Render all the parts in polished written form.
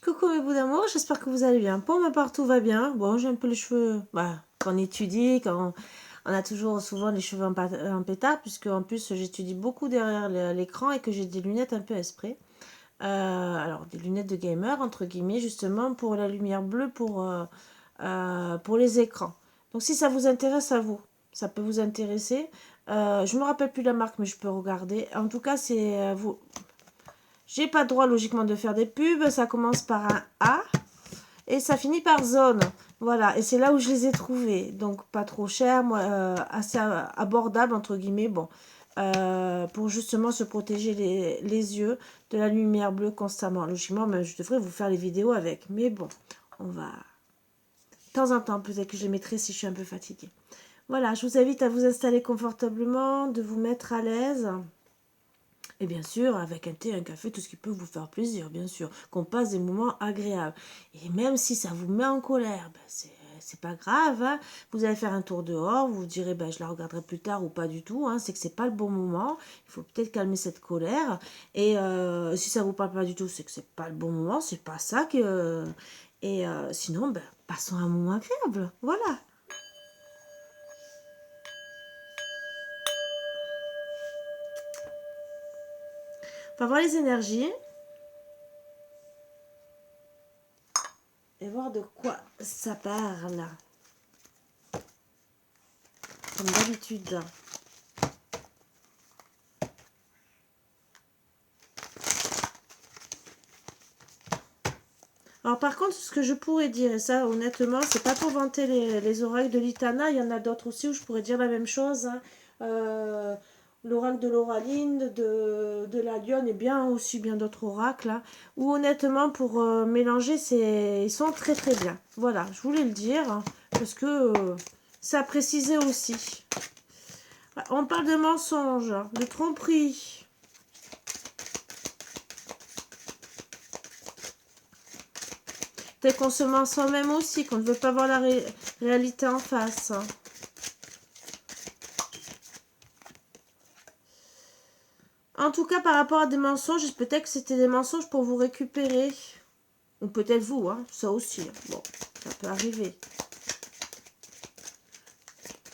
Coucou mes bouts d'amour, j'espère que vous allez bien. Pour ma part, tout va bien. Bon, j'ai un peu les cheveux, quand on étudie, quand on a toujours souvent les cheveux en pétard, puisque en plus j'étudie beaucoup derrière l'écran et que j'ai des lunettes un peu esprit. Alors, des lunettes de gamer, entre guillemets, justement, pour la lumière bleue, pour les écrans. Donc, si ça vous intéresse à vous, ça peut vous intéresser. Je me rappelle plus la marque, mais je peux regarder. En tout cas, c'est vous. J'ai pas le droit logiquement de faire des pubs. Ça commence par un A. Et ça finit par zone. Voilà, et c'est là où je les ai trouvés. Donc pas trop cher, moi, assez abordable, entre guillemets. Bon, pour justement se protéger les yeux de la lumière bleue constamment. Logiquement, même, je devrais vous faire les vidéos avec. Mais bon, on va... De temps en temps, peut-être que je les mettrai si je suis un peu fatiguée. Voilà, je vous invite à vous installer confortablement, de vous mettre à l'aise. Et bien sûr, avec un thé, un café, tout ce qui peut vous faire plaisir, bien sûr. Qu'on passe des moments agréables. Et même si ça vous met en colère, ben c'est pas grave. Hein. Vous allez faire un tour dehors, vous vous direz, ben, je la regarderai plus tard ou pas du tout. Hein. C'est que c'est pas le bon moment. Il faut peut-être calmer cette colère. Et si ça vous parle pas du tout, c'est que c'est pas le bon moment. C'est pas ça que... Et sinon, ben, passons un moment agréable. Voilà. On va voir les énergies. Et voir de quoi ça parle. Comme d'habitude. Alors par contre, ce que je pourrais dire, et ça honnêtement, c'est pas pour vanter les oracles de l'Itana, il y en a d'autres aussi où je pourrais dire la même chose. Hein. L'oracle de l'Oraline, de la Lionne et bien aussi bien d'autres oracles. Hein, où honnêtement, pour mélanger, ils sont très très bien. Voilà, je voulais le dire, hein, parce que ça a précisé aussi. On parle de mensonges, de tromperie. Peut-être qu'on se ment soi-même aussi, qu'on ne veut pas voir la réalité en face. Hein. En tout cas, par rapport à des mensonges, peut-être que c'était des mensonges pour vous récupérer. Ou peut-être vous, hein, ça aussi. Bon, ça peut arriver.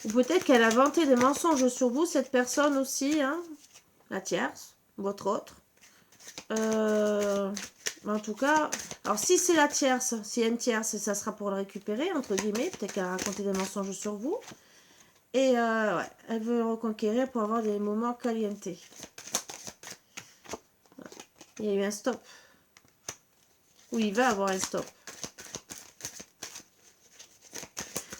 Ou peut-être qu'elle a inventé des mensonges sur vous, cette personne aussi, hein, la tierce, votre autre. En tout cas, alors si c'est la tierce, si y a une tierce, ça sera pour le récupérer, entre guillemets. Peut-être qu'elle a raconté des mensonges sur vous. Et ouais, elle veut reconquérir pour avoir des moments caliente. Il y a eu un stop. Ou il va avoir un stop.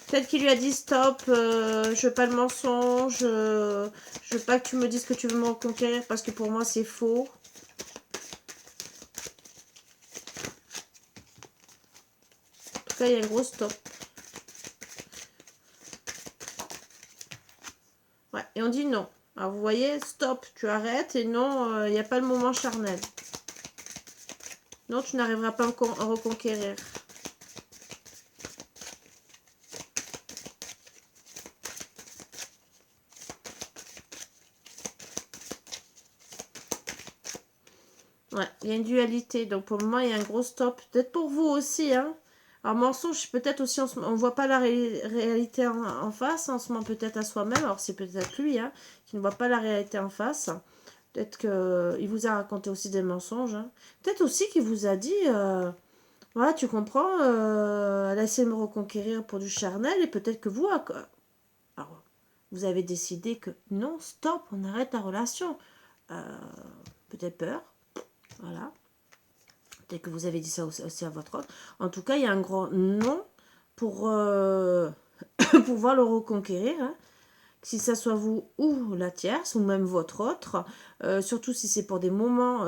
Peut-être qu'il lui a dit stop, je veux pas le mensonge, je veux pas que tu me dises que tu veux me reconquérir parce que pour moi c'est faux. En tout cas, il y a un gros stop. Ouais, et on dit non. Alors vous voyez, stop, tu arrêtes et non, il n'y a pas le moment charnel. Non, tu n'arriveras pas à reconquérir. Ouais, il y a une dualité. Donc pour le moment, il y a un gros stop. Peut-être pour vous aussi, hein. Alors mensonge, peut-être aussi, on ne voit pas la réalité en face, en ce moment peut-être à soi-même. Alors c'est peut-être lui, hein, qui ne voit pas la réalité en face. Peut-être qu'il vous a raconté aussi des mensonges. Hein. Peut-être aussi qu'il vous a dit, voilà, tu comprends, elle a essayé de me reconquérir pour du charnel et peut-être que vous, alors, vous avez décidé que non, stop, on arrête la relation. Euh, peut-être peur, voilà. Peut-être que vous avez dit ça aussi à votre autre. En tout cas, il y a un grand non pour pouvoir le reconquérir. Hein. Si ça soit vous ou la tierce, ou même votre autre. Surtout si c'est pour des moments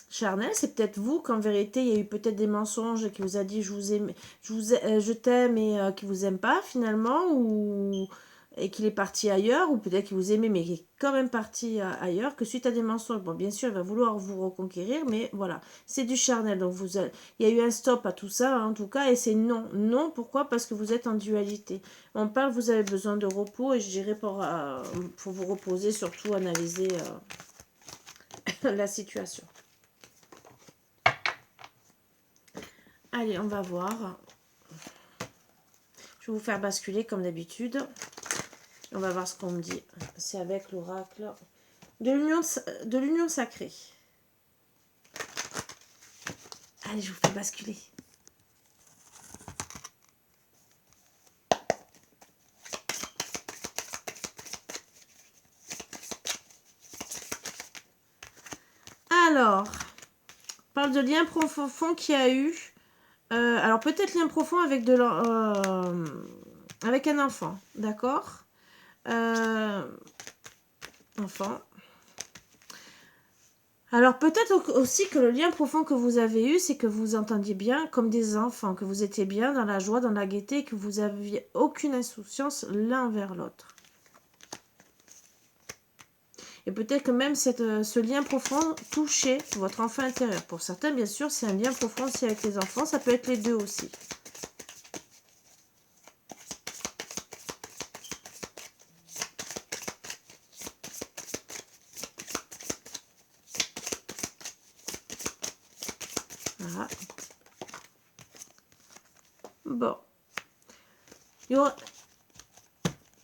charnels. C'est peut-être vous qu'en vérité, il y a eu peut-être des mensonges qui vous a dit je vous aime, je t'aime et qui vous aime pas finalement. Ou et qu'il est parti ailleurs, ou peut-être qu'il vous aimait mais qu'il est quand même parti ailleurs, que suite à des mensonges, bon bien sûr il va vouloir vous reconquérir, mais voilà, c'est du charnel, donc il y a eu un stop à tout ça en tout cas, et c'est non, non, pourquoi? Parce que vous êtes en dualité, on parle, vous avez besoin de repos, et je dirais pour vous reposer, surtout analyser la situation. Allez, on va voir. Je vais vous faire basculer comme d'habitude. On va voir ce qu'on me dit. C'est avec l'oracle de l'union sacrée. Allez, je vous fais basculer. Alors, on parle de lien profond qu'il y a eu. Alors, peut-être lien profond avec, avec un enfant, d'accord, enfant. Alors, peut-être aussi que le lien profond que vous avez eu, c'est que vous vous entendiez bien comme des enfants, que vous étiez bien dans la joie, dans la gaieté, que vous n'aviez aucune insouciance l'un vers l'autre. Et peut-être que même ce lien profond touchait votre enfant intérieur. Pour certains, bien sûr, c'est un lien profond aussi avec les enfants. Ça peut être les deux aussi. Voilà. Bon.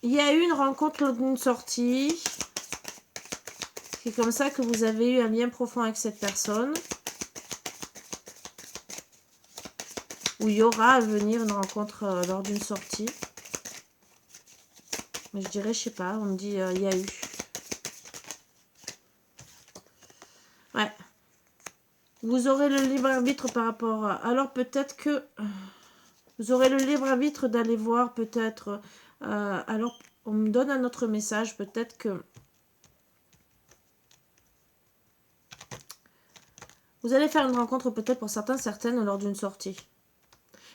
Il y a eu une rencontre lors d'une sortie. C'est comme ça que vous avez eu un lien profond avec cette personne. Ou il y aura à venir une rencontre lors d'une sortie. Mais je dirais, je sais pas, on me dit il y a eu. Ouais. Vous aurez le libre arbitre par rapport à... Alors peut-être que... Vous aurez le libre arbitre d'aller voir peut-être... alors, on me donne un autre message. Peut-être que... Vous allez faire une rencontre peut-être pour certains, certaines lors d'une sortie.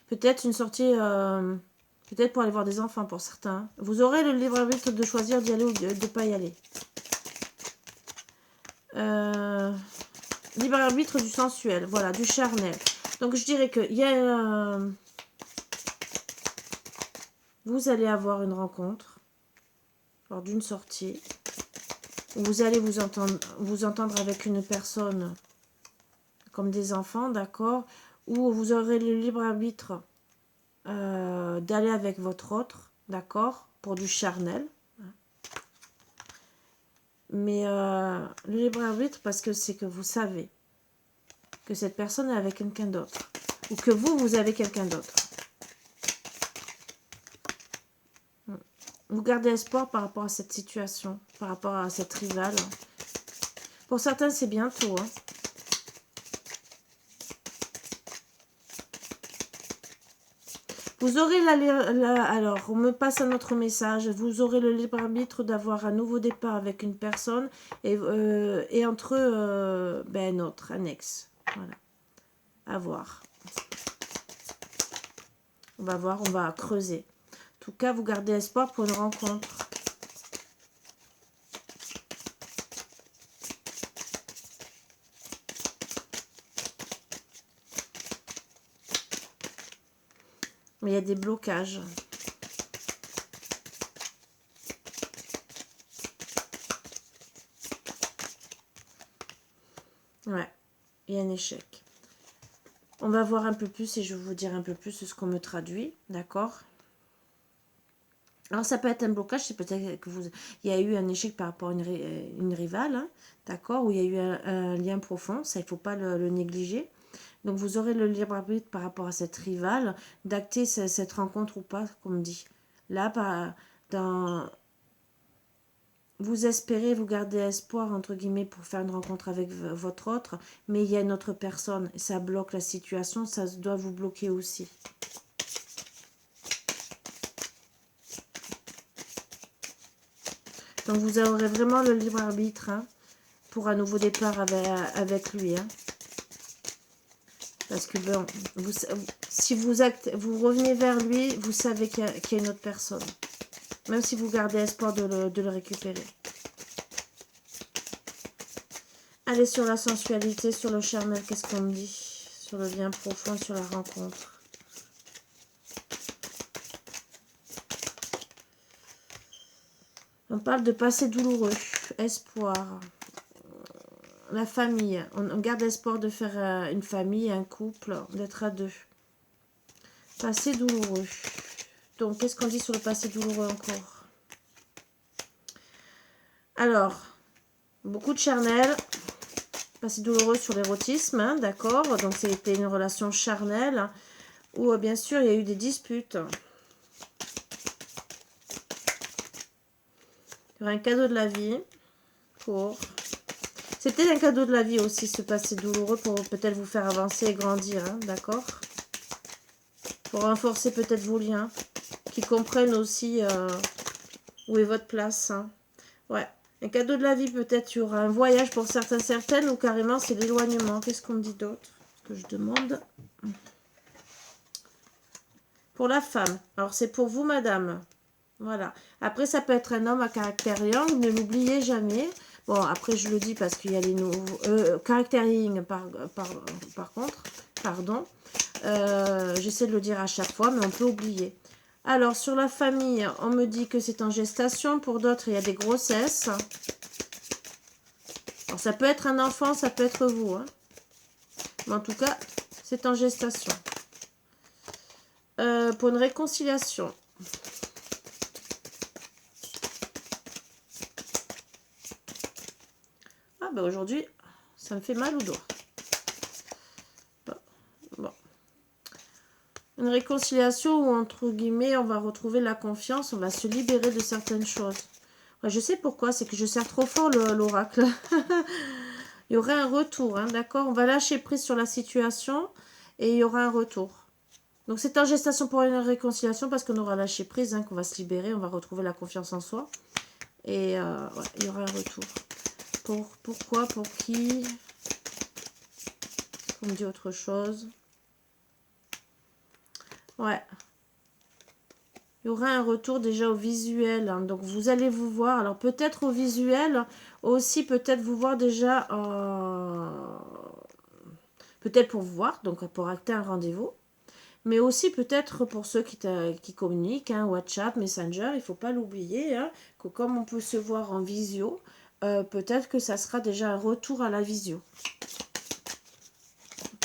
Peut-être une sortie... peut-être pour aller voir des enfants pour certains. Vous aurez le libre arbitre de choisir d'y aller ou de ne pas y aller. Libre arbitre du sensuel. Voilà, du charnel. Donc je dirais qu'il y a... vous allez avoir une rencontre lors d'une sortie. Où vous allez vous entendre avec une personne comme des enfants, d'accord, où vous aurez le libre arbitre d'aller avec votre autre, d'accord, pour du charnel. Mais le libre arbitre, parce que c'est que vous savez que cette personne est avec quelqu'un d'autre, ou que vous avez quelqu'un d'autre. Vous gardez espoir par rapport à cette situation, par rapport à cette rivale. Pour certains, c'est bientôt, hein. Vous aurez alors, on me passe un autre message. Vous aurez le libre arbitre d'avoir un nouveau départ avec une personne et entre eux, un autre, un ex. Voilà. À voir. On va voir, on va creuser. En tout cas, vous gardez espoir pour une rencontre. Mais il y a des blocages. Ouais, il y a un échec. On va voir un peu plus et je vais vous dire un peu plus ce qu'on me traduit, d'accord? Alors ça peut être un blocage, c'est peut-être que il y a eu un échec par rapport à une rivale, hein, d'accord? Où il y a eu un lien profond, ça il ne faut pas le négliger. Donc vous aurez le libre arbitre par rapport à cette rivale, d'acter cette rencontre ou pas, comme dit. Là, vous espérez, vous gardez espoir, entre guillemets, pour faire une rencontre avec votre autre, mais il y a une autre personne, ça bloque la situation, ça doit vous bloquer aussi. Donc vous aurez vraiment le libre arbitre, hein, pour un nouveau départ avec lui, hein. Parce que bon, si vous revenez vers lui, vous savez qu'il y a une autre personne. Même si vous gardez espoir de le récupérer. Allez, sur la sensualité, sur le charnel, qu'est-ce qu'on me dit? Sur le lien profond, sur la rencontre. On parle de passé douloureux, espoir. La famille, on garde espoir de faire une famille, un couple, d'être à deux. Passé douloureux. Donc, qu'est-ce qu'on dit sur le passé douloureux encore? Alors, beaucoup de charnel. Passé douloureux sur l'érotisme, hein, d'accord. Donc, c'était une relation charnelle où, bien sûr, il y a eu des disputes. Il y aura un cadeau de la vie pour... C'était un cadeau de la vie aussi, ce passé douloureux, pour peut-être vous faire avancer et grandir, hein, d'accord. Pour renforcer peut-être vos liens, qui comprennent aussi où est votre place. Hein. Ouais, un cadeau de la vie, peut-être il y aura un voyage pour certains, certaines, ou carrément c'est l'éloignement. Qu'est-ce qu'on me dit d'autre? Ce que je demande. Pour la femme, alors c'est pour vous, madame. Voilà. Après, ça peut être un homme à caractère yang, ne l'oubliez jamais. Bon, après, je le dis parce qu'il y a les nouveaux... caractère yin, par contre, pardon. J'essaie de le dire à chaque fois, mais on peut oublier. Alors, sur la famille, on me dit que c'est en gestation. Pour d'autres, il y a des grossesses. Alors, ça peut être un enfant, ça peut être vous. Hein. Mais en tout cas, c'est en gestation. Pour une réconciliation. Ah, ben aujourd'hui, ça me fait mal au doigt. Bon. Une réconciliation où, entre guillemets, on va retrouver la confiance, on va se libérer de certaines choses. Ouais, je sais pourquoi, c'est que je sers trop fort l'oracle. Il y aurait un retour, hein, d'accord? On va lâcher prise sur la situation et il y aura un retour. Donc c'est en gestation pour une réconciliation parce qu'on aura lâché prise, hein, qu'on va se libérer, on va retrouver la confiance en soi. Et ouais, il y aura un retour. Pourquoi? Pour qui? On me dit autre chose. Ouais. Il y aura un retour déjà au visuel. Hein. Donc, vous allez vous voir. Alors, peut-être au visuel, aussi peut-être vous voir déjà... peut-être pour vous voir, donc pour acter un rendez-vous. Mais aussi peut-être pour ceux qui communiquent, hein, WhatsApp, Messenger, il ne faut pas l'oublier, hein, que comme on peut se voir en visio, peut-être que ça sera déjà un retour à la visio.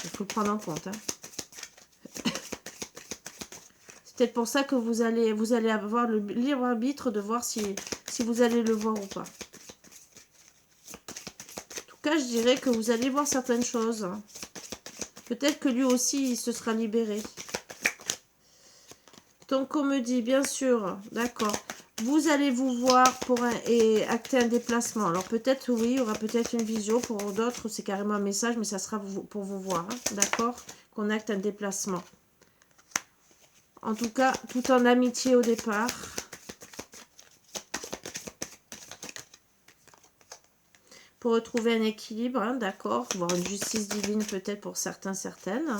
Il faut le prendre en compte. Hein. C'est peut-être pour ça que vous allez avoir le libre arbitre de voir si vous allez le voir ou pas. En tout cas, je dirais que vous allez voir certaines choses. Hein. Peut-être que lui aussi, il se sera libéré. Donc, on me dit, bien sûr, d'accord, vous allez vous voir et acter un déplacement. Alors, peut-être, oui, il y aura peut-être une visio. Pour d'autres, c'est carrément un message, mais ça sera pour vous voir. Hein, d'accord? Qu'on acte un déplacement. En tout cas, tout en amitié au départ. Pour retrouver un équilibre, hein, d'accord? Voir une justice divine peut-être pour certains, certaines.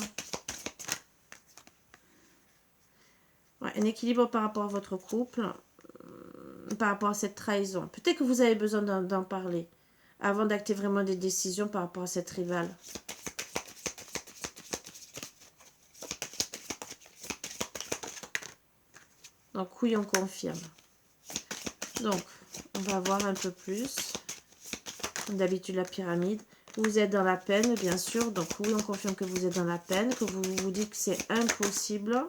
Ouais, un équilibre par rapport à votre couple, par rapport à cette trahison. Peut-être que vous avez besoin d'en parler avant d'acter vraiment des décisions par rapport à cette rivale. Donc oui, on confirme. Donc, on va voir un peu plus. Comme d'habitude, la pyramide. Vous êtes dans la peine, bien sûr. Donc oui, on confirme que vous êtes dans la peine, que vous vous dites que c'est impossible.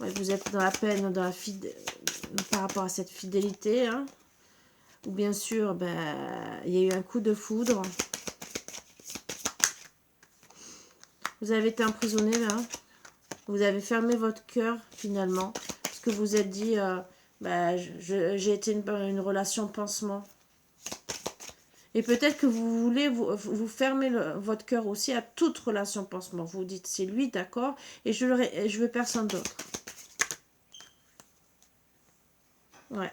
Ouais, vous êtes dans la peine par rapport à cette fidélité. Hein. Ou bien sûr, il y a eu un coup de foudre. Vous avez été emprisonné là. Vous avez fermé votre cœur finalement. Parce que vous êtes dit, j'ai été une relation pansement. Et peut-être que vous voulez vous fermer votre cœur aussi à toute relation pansement. Vous vous dites, c'est lui, d'accord, et je veux personne d'autre. Ouais.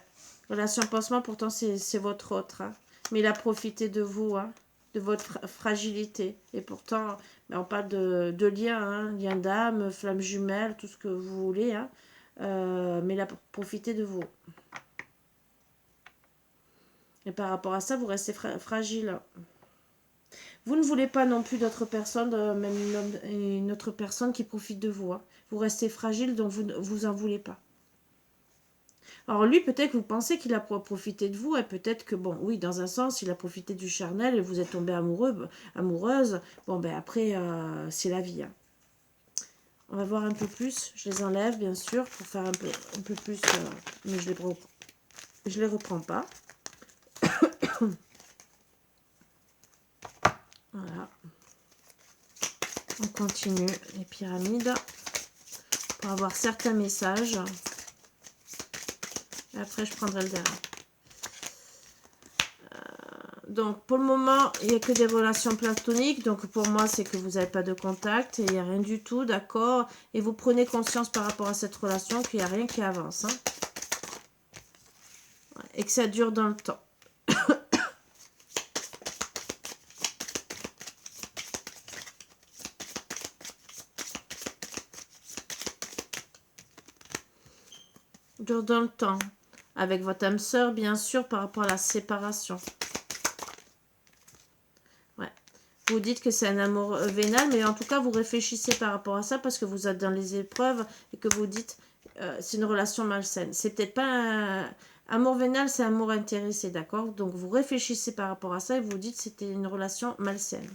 Relation pansement, pourtant, c'est votre autre. Hein. Mais il a profité de vous, hein, de votre fragilité. Et pourtant, on parle de lien, hein, lien d'âme, flamme jumelle, tout ce que vous voulez. Hein. Mais il a profité de vous. Et par rapport à ça, vous restez fragile. Vous ne voulez pas non plus d'autres personnes, même une autre personne qui profite de vous. Hein. Vous restez fragile, donc vous en voulez pas. Alors lui, peut-être que vous pensez qu'il a profité de vous, et peut-être que, bon, oui, dans un sens, il a profité du charnel et vous êtes tombé amoureux, amoureuse. Bon, ben après, c'est la vie. Hein. On va voir un peu plus. Je les enlève, bien sûr, pour faire un peu plus, mais je les reprends pas. Voilà. On continue les pyramides pour avoir certains messages. Et après, je prendrai le dernier. Donc, pour le moment, il n'y a que des relations platoniques. Donc, pour moi, c'est que vous n'avez pas de contact. Et il n'y a rien du tout, d'accord. Et vous prenez conscience par rapport à cette relation qu'il n'y a rien qui avance. Hein. Et que ça dure dans le temps. Dure dans le temps. Avec votre âme sœur, bien sûr, par rapport à la séparation. Ouais. Vous dites que c'est un amour vénal, mais en tout cas, vous réfléchissez par rapport à ça parce que vous êtes dans les épreuves et que vous dites c'est une relation malsaine. C'est peut-être pas un... Amour vénal, c'est amour intéressé, d'accord? Donc, vous réfléchissez par rapport à ça et vous dites que c'était une relation malsaine.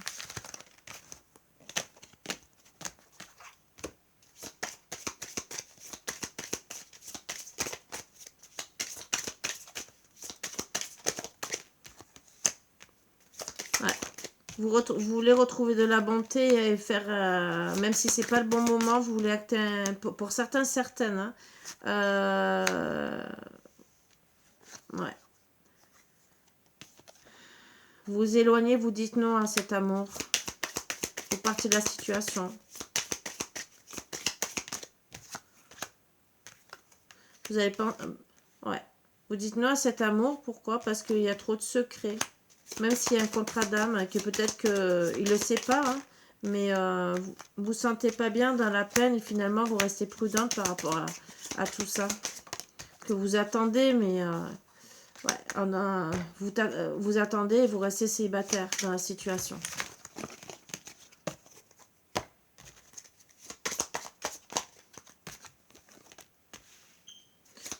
Ouais. Vous voulez retrouver de la bonté et faire, même si c'est pas le bon moment, vous voulez acter pour certains, certaines. Hein, ouais. Vous vous éloignez, vous dites non à cet amour. Vous partez de la situation. Vous avez pas... Ouais. Vous dites non à cet amour. Pourquoi? Parce qu'il y a trop de secrets. Même s'il y a un contrat d'âme, que peut-être qu'il ne le sait pas, hein, mais vous ne sentez pas bien dans la peine et finalement vous restez prudente par rapport à tout ça. Que vous attendez, mais ouais, vous attendez et vous restez célibataire dans la situation.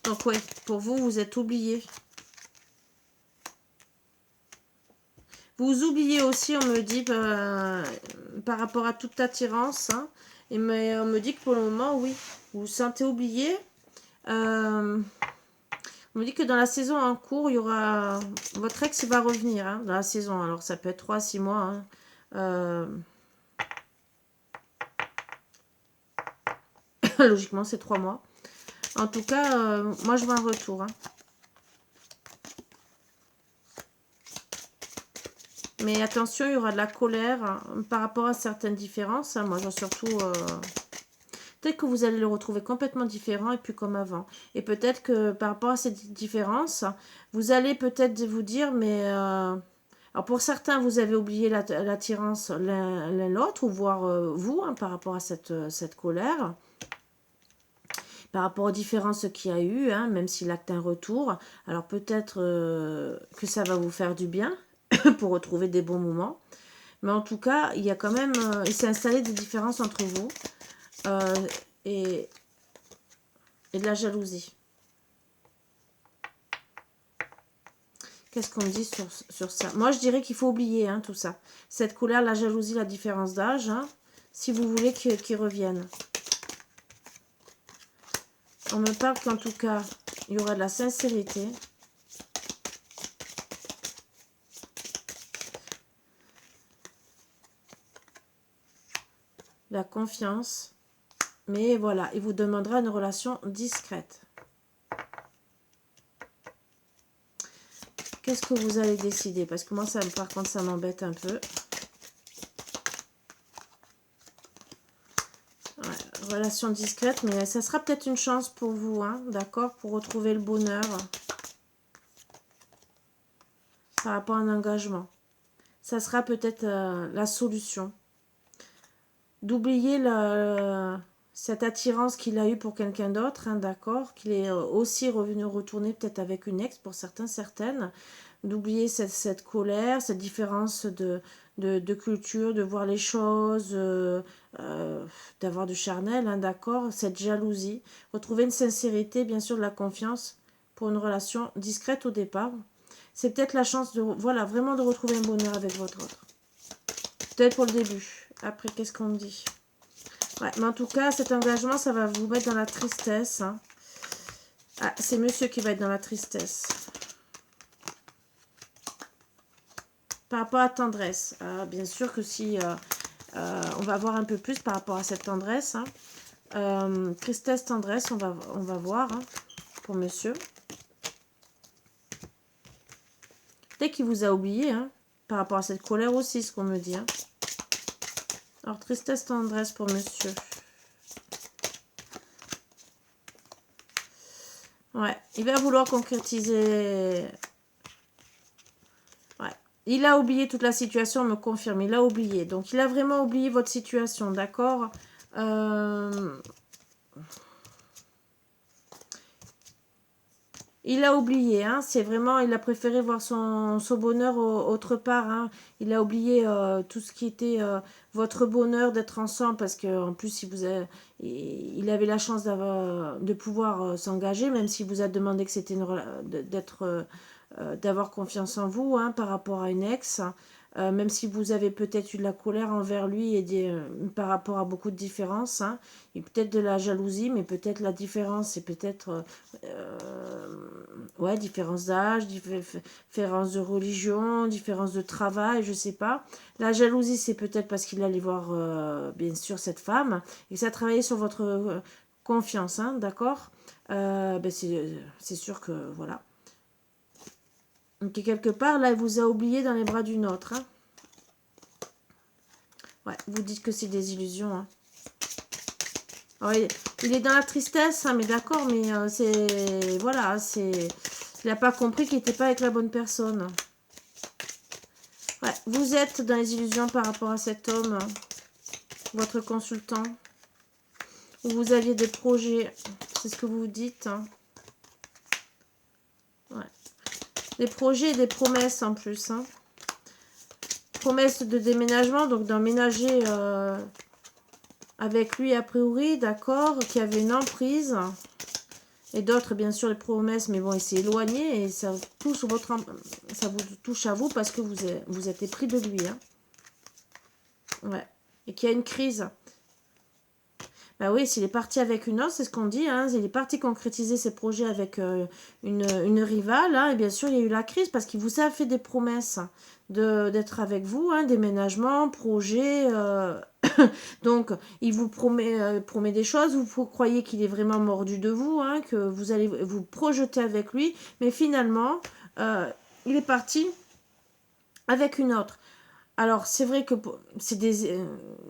Donc oui, pour vous, vous êtes oublié. Vous oubliez aussi, on me dit, par rapport à toute attirance, hein, mais on me dit que pour le moment, oui, vous vous sentez oublié. On me dit que dans la saison en cours, il y aura... Votre ex va revenir hein, dans la saison. Alors, ça peut être 3 à 6 mois. Hein. Logiquement, c'est 3 mois. En tout cas, moi, je vois un retour. Hein. Mais attention, il y aura de la colère hein, par rapport à certaines différences. Hein. Moi, j'ai surtout... Peut-être que vous allez le retrouver complètement différent et plus comme avant. Et peut-être que par rapport à cette différence, vous allez peut-être vous dire, mais... alors pour certains, vous avez oublié l'attirance l'un l'autre, ou voire vous, hein, par rapport à cette colère. Par rapport aux différences qu'il y a eu, hein, même s'il acte un retour. Alors peut-être que ça va vous faire du bien pour retrouver des bons moments. Mais en tout cas, il y a quand même... il s'est installé des différences entre vous. Et de la jalousie. Qu'est-ce qu'on me dit sur ça? Moi, je dirais qu'il faut oublier hein, tout ça. Cette couleur, la jalousie, la différence d'âge, hein, si vous voulez qu'ils reviennent. On me parle qu'en tout cas, il y aura de la sincérité. La confiance. Mais voilà, il vous demandera une relation discrète. Qu'est-ce que vous allez décider? Parce que moi, ça, par contre, ça m'embête un peu. Ouais, relation discrète, mais ça sera peut-être une chance pour vous, hein, d'accord? Pour retrouver le bonheur par rapport à un engagement. Ça sera peut-être la solution. D'oublier cette attirance qu'il a eue pour quelqu'un d'autre, hein, d'accord, qu'il est aussi retourner peut-être avec une ex pour certains, certaines, d'oublier cette colère, cette différence de culture, de voir les choses, d'avoir du charnel, hein, d'accord, cette jalousie, retrouver une sincérité, bien sûr de la confiance, pour une relation discrète au départ. C'est peut-être la chance de, voilà, vraiment de retrouver un bonheur avec votre autre. Peut-être pour le début. Après, qu'est-ce qu'on me dit? Ouais, mais en tout cas, cet engagement, ça va vous mettre dans la tristesse. Hein. Ah, c'est monsieur qui va être dans la tristesse. Par rapport à la tendresse. Bien sûr que si on va voir un peu plus par rapport à cette tendresse. Hein. Tristesse, tendresse, on va voir hein, pour monsieur. Dès qu'il vous a oublié, hein, par rapport à cette colère aussi, ce qu'on me dit. Hein. Alors, tristesse, tendresse pour monsieur. Ouais, il va vouloir concrétiser. Ouais, il a oublié toute la situation, on me confirme. Il a oublié. Donc, il a vraiment oublié votre situation, d'accord Il a oublié, hein, c'est vraiment, il a préféré voir son bonheur autre part. Hein. Il a oublié tout ce qui était votre bonheur d'être ensemble parce qu'en plus, il avait la chance de pouvoir s'engager, même s'il vous a demandé que c'était d'avoir confiance en vous hein, par rapport à une ex. Même si vous avez peut-être eu de la colère envers lui et par rapport à beaucoup de différences, hein, et peut-être de la jalousie, mais peut-être la différence, c'est peut-être ouais, différence d'âge, différence de religion, différence de travail, je sais pas. La jalousie, c'est peut-être parce qu'il allait voir, bien sûr, cette femme, et que ça a travaillé sur votre confiance, hein, d'accord ben c'est sûr que, voilà. Donc, quelque part, là, il vous a oublié dans les bras d'une autre, hein. Ouais, vous dites que c'est des illusions, hein. Alors, il est dans la tristesse, hein, mais d'accord, mais c'est... Voilà, c'est... Il n'a pas compris qu'il n'était pas avec la bonne personne. Ouais, vous êtes dans les illusions par rapport à cet homme, hein, votre consultant. Ou vous aviez des projets, c'est ce que vous dites. Hein. Ouais. Des projets et des promesses en plus. Hein. Promesses de déménagement, donc d'emménager avec lui a priori, d'accord, qui avait une emprise. Et d'autres, bien sûr, les promesses, mais bon, il s'est éloigné et ça touche ça vous touche à vous parce que vous êtes épris de lui. Hein. Ouais. Et qu'il y a une crise. Bah oui, s'il est parti avec une autre, c'est ce qu'on dit, hein, il est parti concrétiser ses projets avec une rivale, hein, et bien sûr, il y a eu la crise parce qu'il vous a fait des promesses d'être avec vous, hein, déménagement, projet, donc il vous promet des choses, vous croyez qu'il est vraiment mordu de vous, hein, que vous allez vous projeter avec lui, mais finalement, il est parti avec une autre. Alors, c'est vrai que c'est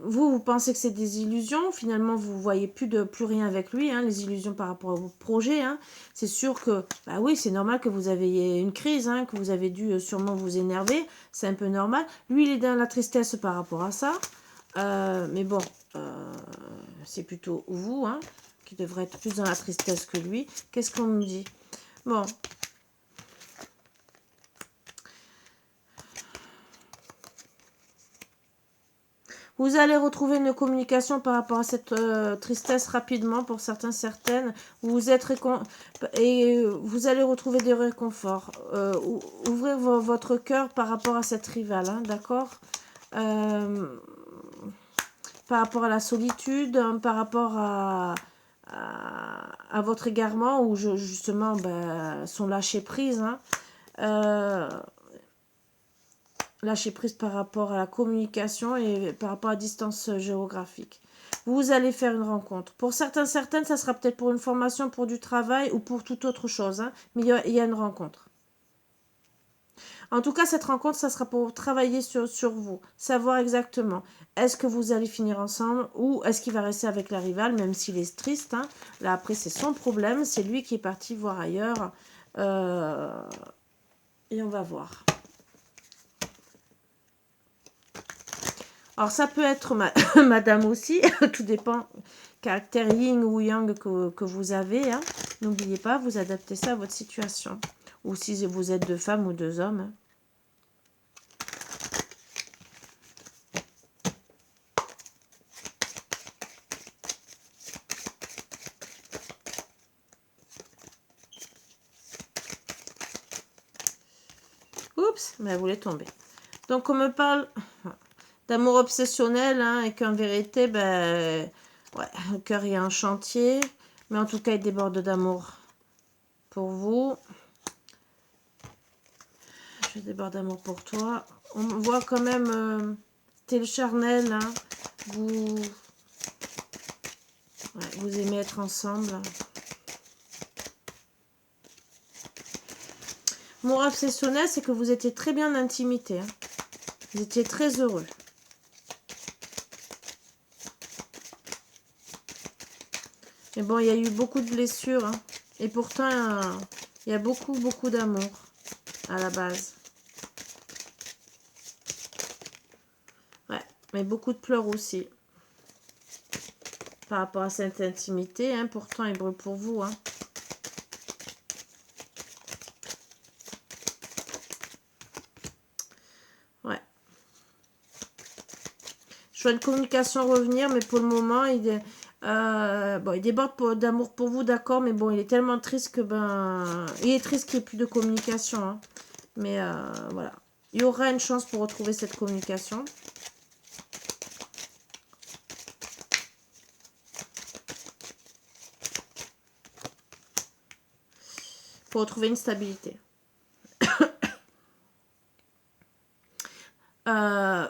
vous pensez que c'est des illusions. Finalement, vous voyez plus rien avec lui. Hein, les illusions par rapport à vos projets. Hein. C'est sûr que, bah oui, c'est normal que vous ayez une crise, hein, que vous avez dû sûrement vous énerver. C'est un peu normal. Lui, il est dans la tristesse par rapport à ça. Mais bon, c'est plutôt vous, hein, qui devrez être plus dans la tristesse que lui. Qu'est-ce qu'on me dit? Bon. Vous allez retrouver une communication par rapport à cette tristesse rapidement pour certains, certaines. Vous êtes et vous allez retrouver des réconforts. Ouvrir votre cœur par rapport à cette rivale, hein, d'accord par rapport à la solitude, hein, par rapport à votre égarement ou justement son lâcher prise. Hein, lâcher prise par rapport à la communication et par rapport à la distance géographique. Vous allez faire une rencontre. Pour certains, certaines, ça sera peut-être pour une formation, pour du travail ou pour toute autre chose. Hein, mais il y a une rencontre. En tout cas, cette rencontre, ça sera pour travailler sur vous. Savoir exactement, est-ce que vous allez finir ensemble ou est-ce qu'il va rester avec la rivale, même s'il est triste. Hein. Là, après, c'est son problème. C'est lui qui est parti voir ailleurs. Et on va voir. Alors, ça peut être madame aussi, tout dépend, caractère yin ou yang que vous avez. Hein. N'oubliez pas, vous adaptez ça à votre situation. Ou si vous êtes deux femmes ou deux hommes. Hein. Mais elle voulait tomber. Donc, on me parle d'amour obsessionnel, hein, et qu'en vérité, ben, ouais, le cœur est en chantier. Mais en tout cas, il déborde d'amour pour vous. Je déborde d'amour pour toi. On voit quand même, t'es le charnel, hein, vous, ouais, vous aimez être ensemble. Amour obsessionnel, c'est que vous étiez très bien en intimité. Hein. Vous étiez très heureux. Mais bon, il y a eu beaucoup de blessures. Hein. Et pourtant, il y a beaucoup d'amour à la base. Ouais, mais beaucoup de pleurs aussi. Par rapport à cette intimité. Hein. Pourtant, il brûle pour vous. Hein. Ouais. Je vois une communication revenir, mais pour le moment, bon, il déborde d'amour pour vous, d'accord, mais bon, il est tellement triste que, ben, il est triste qu'il n'y ait plus de communication, hein. Mais voilà, il y aura une chance pour retrouver cette communication. Pour retrouver une stabilité.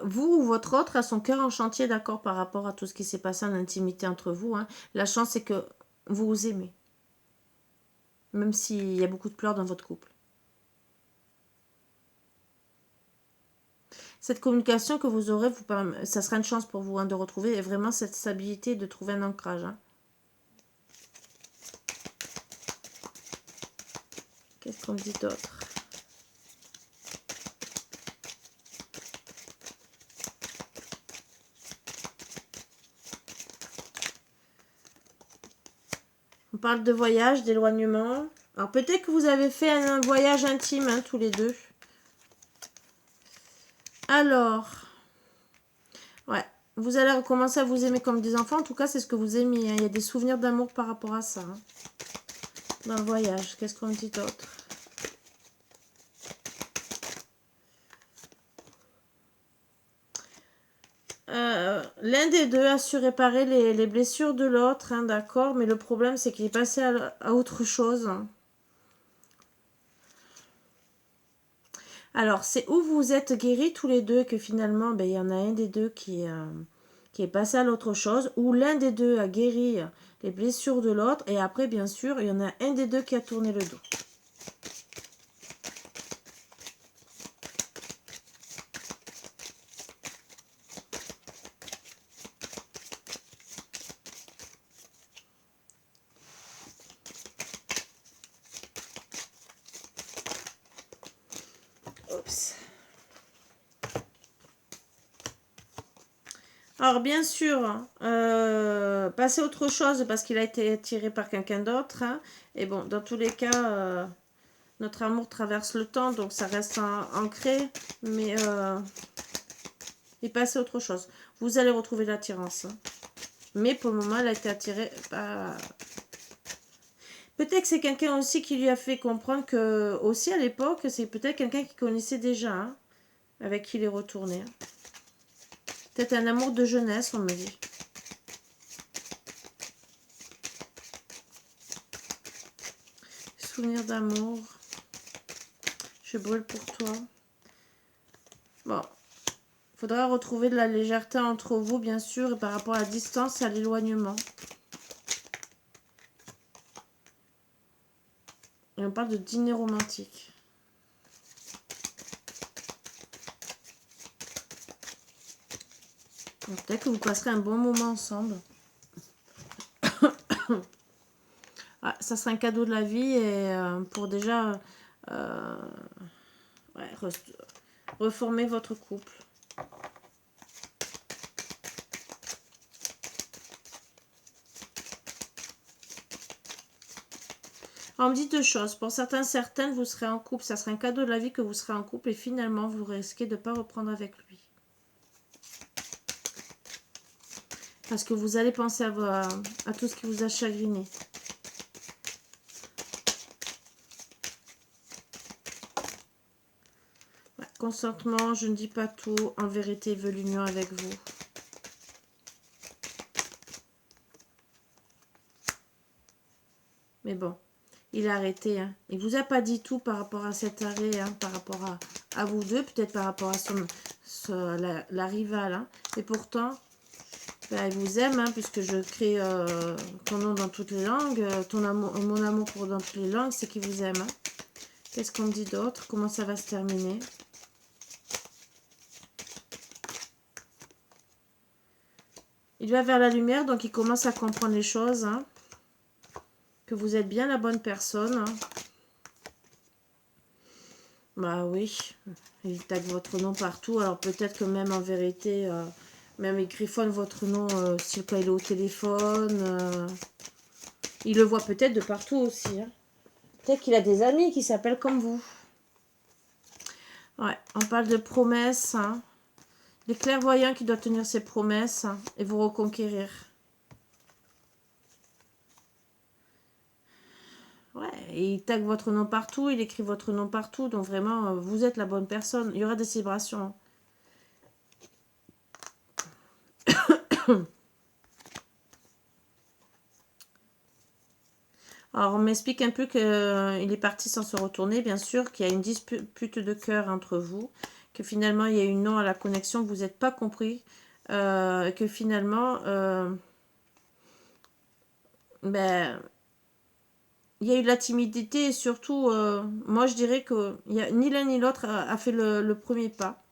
Vous ou votre autre a son cœur en chantier, d'accord, par rapport à tout ce qui s'est passé en intimité entre vous. Hein. La chance, c'est que vous vous aimez. Même s'il y a beaucoup de pleurs dans votre couple. Cette communication que vous aurez, ça sera une chance pour vous, hein, de retrouver vraiment cette stabilité, de trouver un ancrage. Hein. Qu'est-ce qu'on dit d'autre? On parle de voyage, d'éloignement. Alors peut-être que vous avez fait un voyage intime, hein, tous les deux. Alors, ouais, vous allez recommencer à vous aimer comme des enfants. En tout cas, c'est ce que vous aimez. Hein. Il y a des souvenirs d'amour par rapport à ça. Hein. Dans le voyage, qu'est-ce qu'on dit d'autre? L'un des deux a su réparer les blessures de l'autre, hein, d'accord, mais le problème c'est qu'il est passé à autre chose. Alors, c'est où vous êtes guéris tous les deux, que finalement, ben, il y en a un des deux qui est passé à l'autre chose, ou l'un des deux a guéri les blessures de l'autre, et après, bien sûr, il y en a un des deux qui a tourné le dos. Oups. Alors, bien sûr, passer à autre chose parce qu'il a été attiré par quelqu'un d'autre. Hein, et bon, dans tous les cas, notre amour traverse le temps, donc ça reste ancré. Mais il passe à autre chose. Vous allez retrouver l'attirance. Hein. Mais pour le moment, elle a été attirée par... Peut-être que c'est quelqu'un aussi qui lui a fait comprendre que, aussi à l'époque, c'est peut-être quelqu'un qui connaissait déjà, hein, avec qui il est retourné. Peut-être un amour de jeunesse, on me dit. Souvenir d'amour. Je brûle pour toi. Bon. Il faudra retrouver de la légèreté entre vous, bien sûr, et par rapport à la distance et à l'éloignement. Et on parle de dîner romantique. Peut-être que vous passerez un bon moment ensemble. Ah, ça sera un cadeau de la vie et pour déjà ouais, reformer votre couple. Alors, on me dit deux choses. Pour certains, certaines, vous serez en couple. Ça sera un cadeau de la vie que vous serez en couple et finalement, vous risquez de ne pas reprendre avec lui. Parce que vous allez penser à tout ce qui vous a chagriné. Ouais, consentement, je ne dis pas tout. En vérité, il veut l'union avec vous. Mais bon, il a arrêté. Hein. Il vous a pas dit tout par rapport à cet arrêt, hein, par rapport à vous deux, peut-être par rapport à la rivale. Hein. Et pourtant, ben, il vous aime, hein, puisque je crée ton nom dans toutes les langues. Mon amour pour dans toutes les langues, c'est qu'il vous aime. Hein. Qu'est-ce qu'on me dit d'autre? Comment ça va se terminer? Il va vers la lumière, donc il commence à comprendre les choses. Hein. Que vous êtes bien la bonne personne. Hein. Bah oui, il tag votre nom partout. Alors peut-être que même en vérité, même il griffonne votre nom si quand il est au téléphone. Il le voit peut-être de partout aussi. Hein. Peut-être qu'il a des amis qui s'appellent comme vous. Ouais, on parle de promesses. Hein. Les clairvoyants qui doivent tenir ses promesses hein, et vous reconquérir. Ouais, et il tag votre nom partout, il écrit votre nom partout. Donc vraiment, vous êtes la bonne personne. Il y aura des célébrations. Alors, on m'explique un peu qu'il est parti sans se retourner, bien sûr, qu'il y a une dispute de cœur entre vous, que finalement, il y a eu non à la connexion, que vous n'êtes pas compris, que finalement, ben, il y a eu de la timidité et surtout, moi, je dirais que ni l'un ni l'autre a fait le premier pas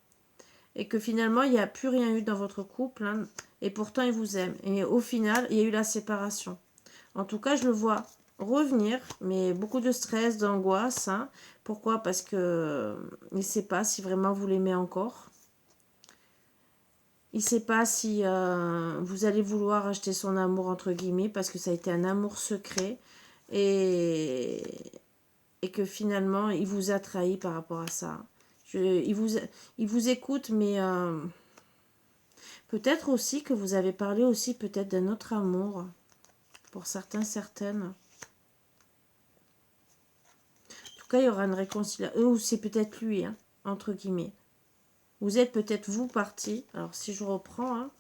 et que finalement, il n'y a plus rien eu dans votre couple hein, et pourtant, il vous aime. Et au final, il y a eu la séparation. En tout cas, je le vois revenir, mais beaucoup de stress, d'angoisse. Hein. Pourquoi? Parce que il ne sait pas si vraiment vous l'aimez encore. Il ne sait pas si vous allez vouloir acheter son amour, entre guillemets, parce que ça a été un amour secret. Et, et que finalement, il vous a trahi par rapport à ça. Il vous écoute, mais peut-être aussi que vous avez parlé aussi peut-être d'un autre amour. Pour certains, certaines. En tout cas, il y aura une réconciliation. Ou c'est peut-être lui, hein, entre guillemets. Vous êtes peut-être vous parti. Alors, si je reprends, hein,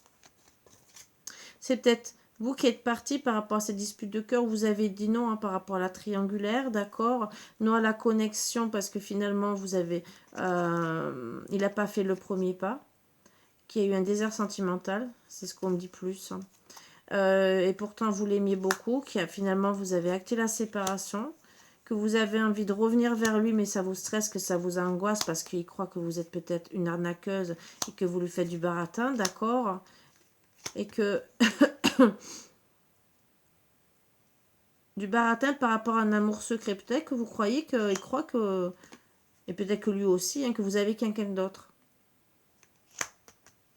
c'est peut-être vous qui êtes parti par rapport à cette dispute de cœur. Vous avez dit non hein, par rapport à la triangulaire, d'accord. Non à la connexion parce que finalement, vous avez... il n'a pas fait le premier pas. Qu'il y a eu un désert sentimental. C'est ce qu'on me dit plus. Hein. Et pourtant, vous l'aimiez beaucoup. Finalement, vous avez acté la séparation. Que vous avez envie de revenir vers lui, mais ça vous stresse, que ça vous angoisse parce qu'il croit que vous êtes peut-être une arnaqueuse et que vous lui faites du baratin, d'accord? Et que du baratin par rapport à un amour secret. Peut-être que vous croyez qu'il croit que, et peut-être que lui aussi, hein, que vous avez quelqu'un d'autre.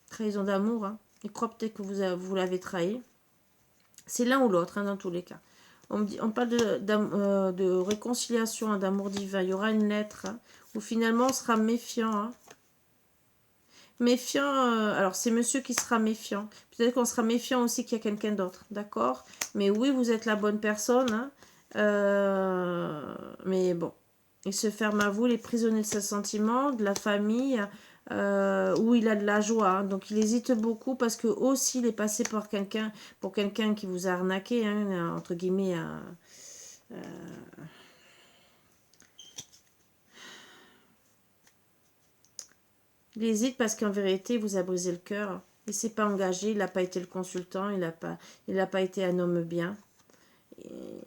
Trahison d'amour, hein. Il croit peut-être que vous l'avez trahi. C'est l'un ou l'autre, hein, dans tous les cas. On parle de réconciliation, hein, d'amour divin. Il y aura une lettre hein, où finalement on sera méfiant. Hein. Méfiant, alors c'est monsieur qui sera méfiant. Peut-être qu'on sera méfiant aussi qu'il y a quelqu'un d'autre, d'accord? Mais oui, vous êtes la bonne personne. Hein. Mais bon, il se ferme à vous, il est prisonnier de ses sentiments, de la famille, où il a de la joie. Hein. Donc il hésite beaucoup parce que aussi il est passé pour quelqu'un qui vous a arnaqué, hein, entre guillemets. Il hésite parce qu'en vérité, il vous a brisé le cœur. Il ne s'est pas engagé, il n'a pas été le consultant, il n'a pas été un homme bien. Et...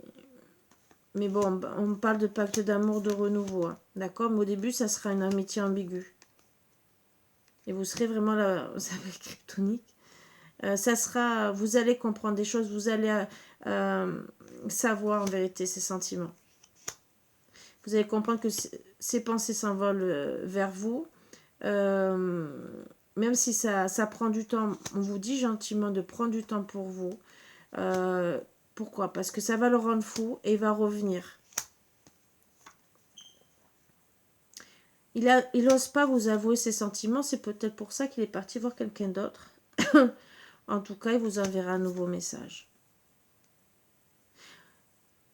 Mais bon, on parle de pacte d'amour, de renouveau. Hein. D'accord? Mais au début, ça sera une amitié ambiguë. Et vous serez vraiment là, ça va être kryptonique. Ça sera, vous allez comprendre des choses, vous allez savoir en vérité ses sentiments. Vous allez comprendre que ses pensées s'envolent vers vous. Même si ça prend du temps, on vous dit gentiment de prendre du temps pour vous. Pourquoi? Parce que ça va le rendre fou et il va revenir. Il n'ose pas vous avouer ses sentiments, c'est peut-être pour ça qu'il est parti voir quelqu'un d'autre. En tout cas, il vous enverra un nouveau message.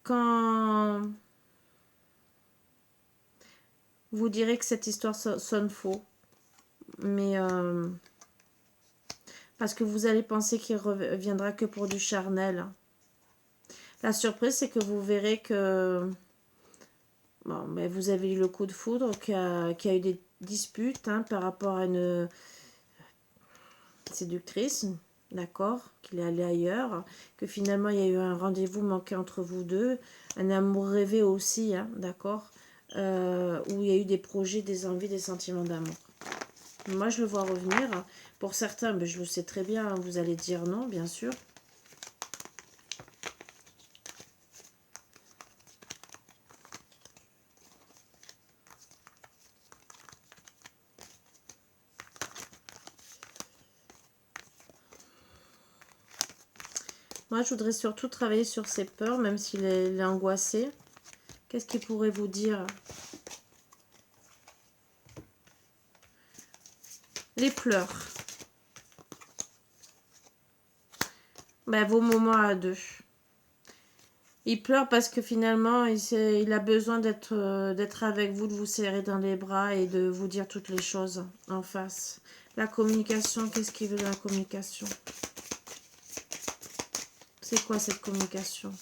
Quand Vous direz que cette histoire sonne faux. Mais parce que vous allez penser qu'il reviendra que pour du charnel. La surprise, c'est que vous verrez que bon, mais vous avez eu le coup de foudre, qu'il y a eu des disputes hein, par rapport à une séductrice, d'accord, qu'il est allé ailleurs, que finalement il y a eu un rendez-vous manqué entre vous deux, un amour rêvé aussi, hein, d'accord, où il y a eu des projets, des envies, des sentiments d'amour. Moi, je le vois revenir. Pour certains, ben, je le sais très bien, hein, vous allez dire non, bien sûr. Moi, je voudrais surtout travailler sur ses peurs, même s'il est angoissé. Qu'est-ce qu'il pourrait vous dire? Les pleurs. Ben, vos moments à deux. Il pleure parce que finalement, il a besoin d'être avec vous, de vous serrer dans les bras et de vous dire toutes les choses en face. La communication, qu'est-ce qu'il veut dans la communication? C'est quoi cette communication?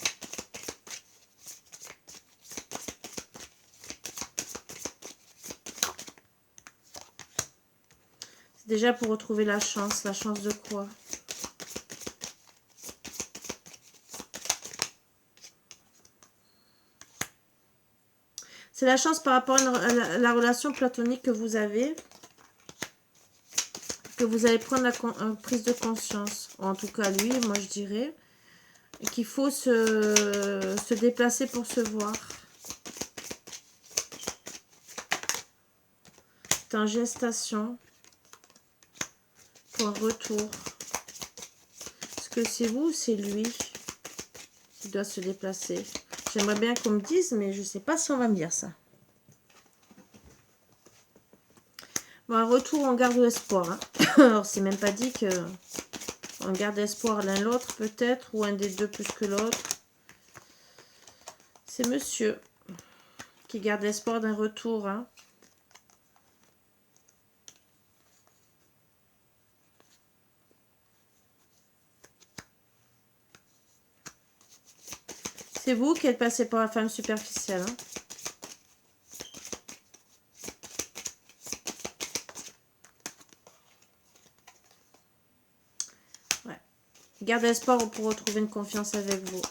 C'est déjà pour retrouver la chance. La chance de quoi? C'est la chance par rapport à la relation platonique que vous avez, que vous allez prendre la prise de conscience. En tout cas, lui, moi je dirais, qu'il faut se déplacer pour se voir. C'est en gestation pour un retour. Est-ce que c'est vous ou c'est lui qui doit se déplacer? J'aimerais bien qu'on me dise, mais je ne sais pas si on va me dire ça. Bon, un retour, on garde l'espoir. Hein. Alors, c'est même pas dit que on garde espoir l'un l'autre, peut-être, ou un des deux plus que l'autre. C'est monsieur qui garde l'espoir d'un retour. Hein. C'est vous qui êtes passé pour la femme superficielle. Hein. Ouais. Garde espoir pour retrouver une confiance avec vous.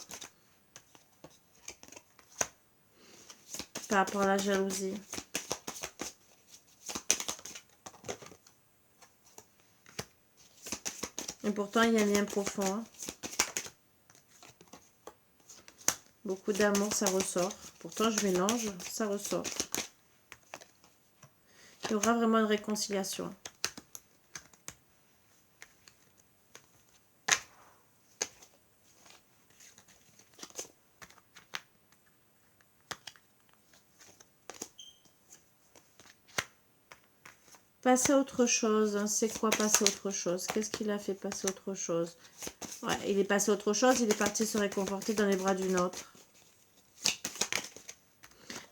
Par rapport à la jalousie. Et pourtant, il y a un lien profond. Hein. Beaucoup d'amour, ça ressort. Pourtant, je mélange, ça ressort. Il y aura vraiment une réconciliation. Passer à autre chose. C'est quoi passer à autre chose? Qu'est-ce qu'il a fait passer à autre chose? Ouais, il est passé à autre chose. Il est parti se réconforter dans les bras d'une autre.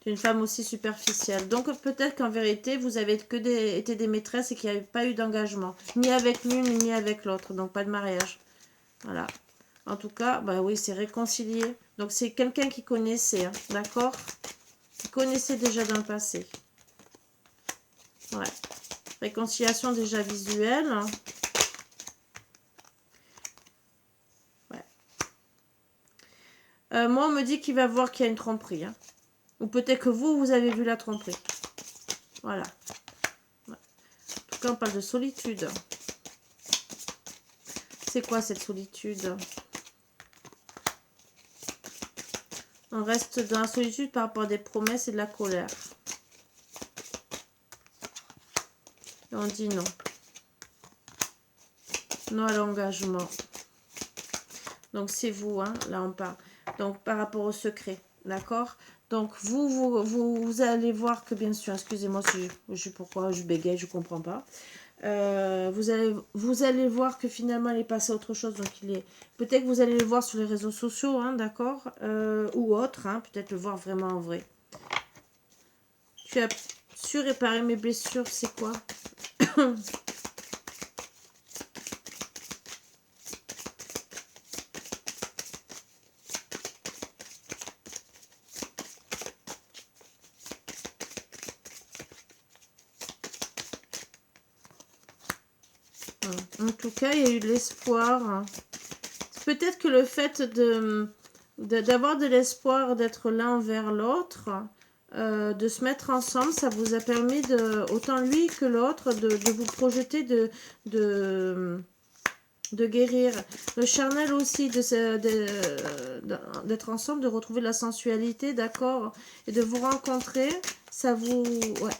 D'une femme aussi superficielle. Donc peut-être qu'en vérité, vous avez été des maîtresses et qu'il n'y avait pas eu d'engagement. Ni avec l'une, ni avec l'autre. Donc pas de mariage. Voilà. En tout cas, bah oui, c'est réconcilié. Donc c'est quelqu'un qui connaissait, hein, d'accord? Qui connaissait déjà dans le passé. Ouais. Réconciliation déjà visuelle. Ouais. Moi, on me dit qu'il va voir qu'il y a une tromperie. Hein. Ou peut-être que vous avez vu la tromperie. Voilà. Ouais. En tout cas, on parle de solitude. C'est quoi cette solitude? On reste dans la solitude par rapport à des promesses et de la colère. Et on dit non. Non à l'engagement. Donc c'est vous, hein, là on parle. Donc par rapport au secret, d'accord? Donc vous allez voir que bien sûr, excusez-moi si pourquoi je bégaye, je comprends pas. Vous allez voir que finalement il est passé à autre chose. Donc peut-être que vous allez le voir sur les réseaux sociaux, hein, d'accord, ou autre, hein, peut-être le voir vraiment en vrai. su réparer mes blessures, c'est quoi? En tout cas, il y a eu de l'espoir. Peut-être que le fait d'avoir de l'espoir, d'être l'un vers l'autre, de se mettre ensemble, ça vous a permis, autant lui que l'autre, de vous projeter, de guérir. Le charnel aussi, d'être ensemble, de retrouver la sensualité, d'accord, et de vous rencontrer, ça vous, ouais,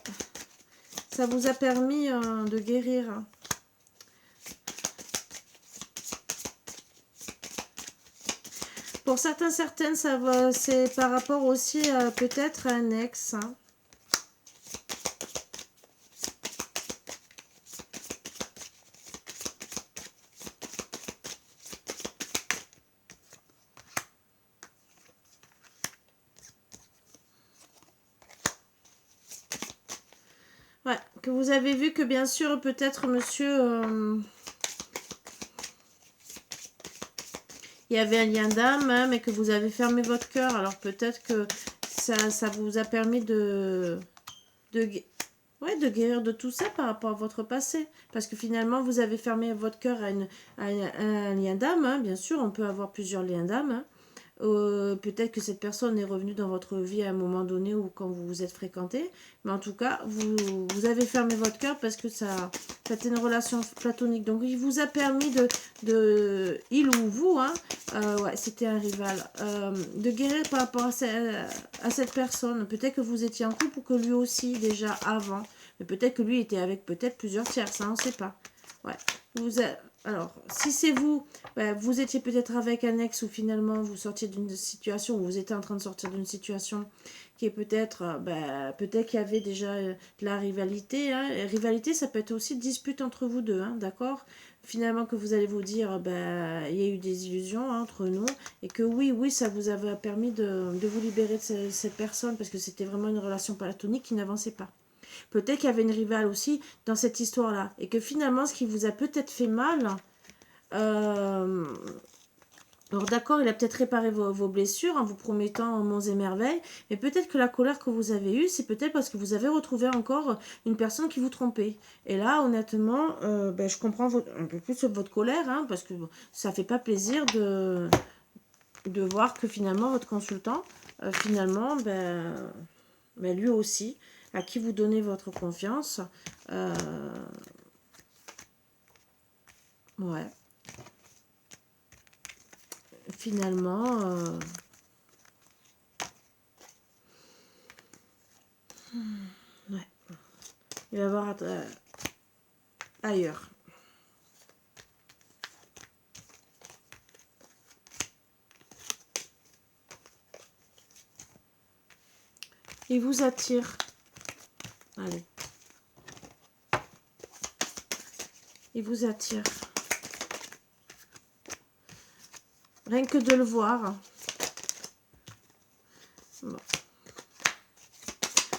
ça vous a permis de guérir. Pour certains, certaines, c'est par rapport aussi peut-être à un ex. Hein. Ouais, que vous avez vu que bien sûr, peut-être monsieur... il y avait un lien d'âme, hein, mais que vous avez fermé votre cœur. Alors peut-être que ça vous a permis ouais, de guérir de tout ça par rapport à votre passé. Parce que finalement, vous avez fermé votre cœur à un lien d'âme. Hein. Bien sûr, on peut avoir plusieurs liens d'âme. Hein. Peut-être que cette personne est revenue dans votre vie à un moment donné ou quand vous vous êtes fréquenté. Mais en tout cas, vous avez fermé votre cœur parce que c'était une relation platonique. Donc, il vous a permis il ou vous, hein, ouais, c'était un rival, de guérir par rapport à cette personne. Peut-être que vous étiez en couple ou que lui aussi déjà avant. Mais peut-être que lui était avec peut-être plusieurs tiers, ça on ne sait pas. Ouais. Alors, si c'est vous, ben, vous étiez peut-être avec un ex ou finalement vous sortiez d'une situation, ou vous étiez en train de sortir d'une situation qui est peut-être, peut-être qu'il y avait déjà de la rivalité. Hein. Et rivalité, ça peut être aussi dispute entre vous deux, hein, d'accord? Finalement que vous allez vous dire, il y a eu des illusions hein, entre nous, et que oui, ça vous avait permis de vous libérer de cette personne, parce que c'était vraiment une relation platonique qui n'avançait pas. Peut-être qu'il y avait une rivale aussi dans cette histoire-là. Et que finalement, ce qui vous a peut-être fait mal... alors d'accord, il a peut-être réparé vos blessures en vous promettant monts et merveilles. Mais peut-être que la colère que vous avez eue, c'est peut-être parce que vous avez retrouvé encore une personne qui vous trompait. Et là, honnêtement, je comprends un peu plus votre colère. Hein, parce que ça ne fait pas plaisir de voir que finalement, votre consultant, finalement, lui aussi... à qui vous donnez votre confiance. Ouais. Finalement, ouais. Il va y avoir ailleurs. Il vous attire. Allez. Il vous attire. Rien que de le voir. Bon.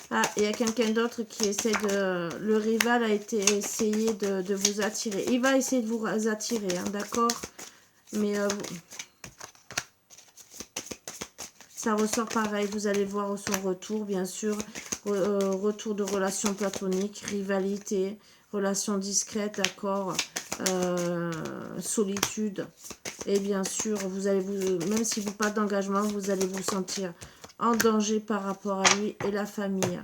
Ah, il y a quelqu'un d'autre qui essaie de... Le rival a essayé de vous attirer. Il va essayer de vous attirer, hein, d'accord? Mais ça ressort pareil. Vous allez voir son retour, bien sûr. Retour de relation platonique, rivalité, relation discrète, d'accord, solitude. Et bien sûr, vous allez même si vous pas d'engagement, vous allez vous sentir en danger par rapport à lui et la famille.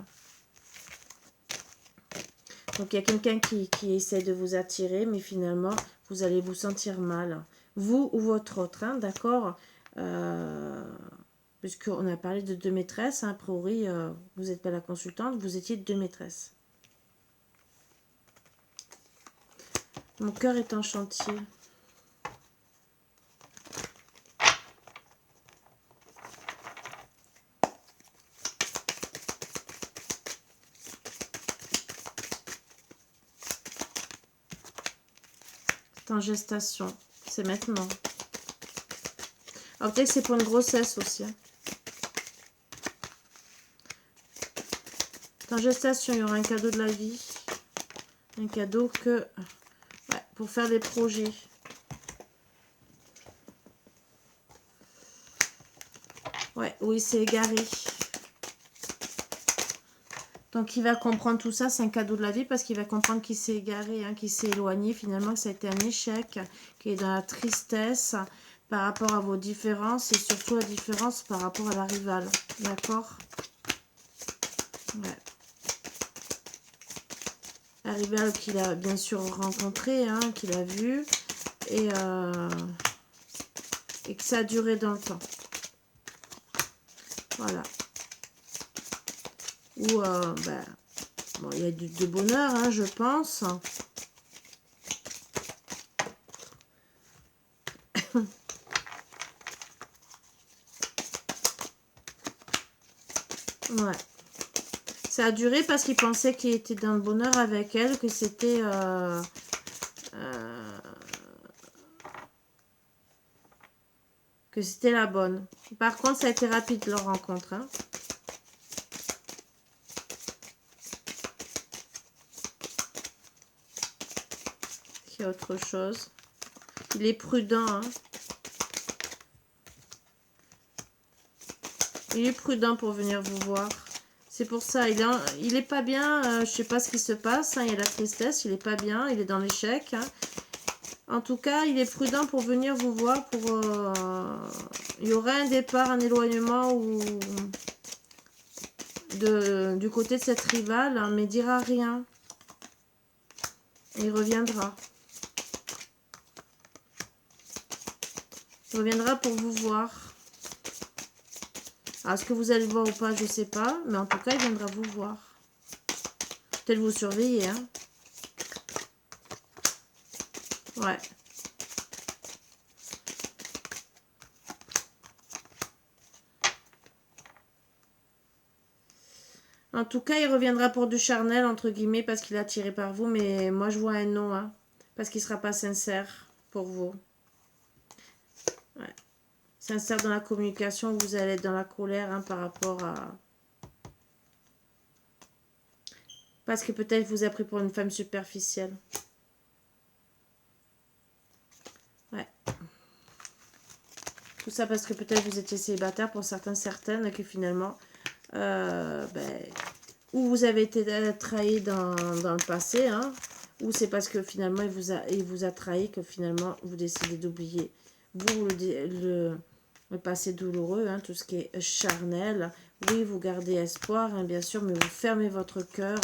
Donc il y a quelqu'un qui essaie de vous attirer, mais finalement, vous allez vous sentir mal. Vous ou votre autre, hein, d'accord, puisqu'on a parlé de deux maîtresses, hein, a priori, vous n'êtes pas la consultante, vous étiez deux maîtresses. Mon cœur est en chantier. C'est en gestation. C'est maintenant. Alors peut-être que c'est pour une grossesse aussi. Hein. En gestation, il y aura un cadeau de la vie. Un cadeau que... Ouais, pour faire des projets. Ouais, oui, c'est égaré. Donc, il va comprendre tout ça. C'est un cadeau de la vie parce qu'il va comprendre qu'il s'est égaré, hein, qu'il s'est éloigné. Finalement, que ça a été un échec, qu'il est dans la tristesse par rapport à vos différences et surtout la différence par rapport à la rivale. D'accord? Ouais. La rivale qu'il a bien sûr rencontrée, hein, qu'il a vue. Et que ça a duré dans le temps. Voilà. Ou, ben, bon, il y a de bonheur, hein, je pense. Ouais. Ça a duré parce qu'il pensait qu'il était dans le bonheur avec elle, que c'était... que c'était la bonne. Par contre, ça a été rapide leur rencontre. Hein. Il y a autre chose. Il est prudent. Hein. Il est prudent pour venir vous voir. C'est pour ça. Il est pas bien. Je sais pas ce qui se passe. Hein. Il y a la tristesse. Il est pas bien. Il est dans l'échec. Hein. En tout cas, il est prudent pour venir vous voir. Il y aura un départ, un éloignement ou du côté de cette rivale, hein, mais il dira rien. Et il reviendra. Il reviendra pour vous voir. Alors, est-ce que vous allez le voir ou pas, je ne sais pas. Mais en tout cas, il viendra vous voir. Peut-être vous surveiller, hein. Ouais. En tout cas, il reviendra pour du charnel, entre guillemets, parce qu'il est attiré par vous. Mais moi, je vois un non, hein, parce qu'il ne sera pas sincère pour vous. Ouais. Sincère dans la communication, vous allez être dans la colère, hein, par rapport à... Parce que peut-être vous a pris pour une femme superficielle. Ouais. Tout ça parce que peut-être vous étiez célibataire pour certains, certaines, que finalement... ou vous avez été trahi dans le passé, hein, ou c'est parce que finalement il vous a trahi que finalement vous décidez d'oublier vous le passé douloureux, hein, tout ce qui est charnel. Oui, vous gardez espoir, hein, bien sûr, mais vous fermez votre cœur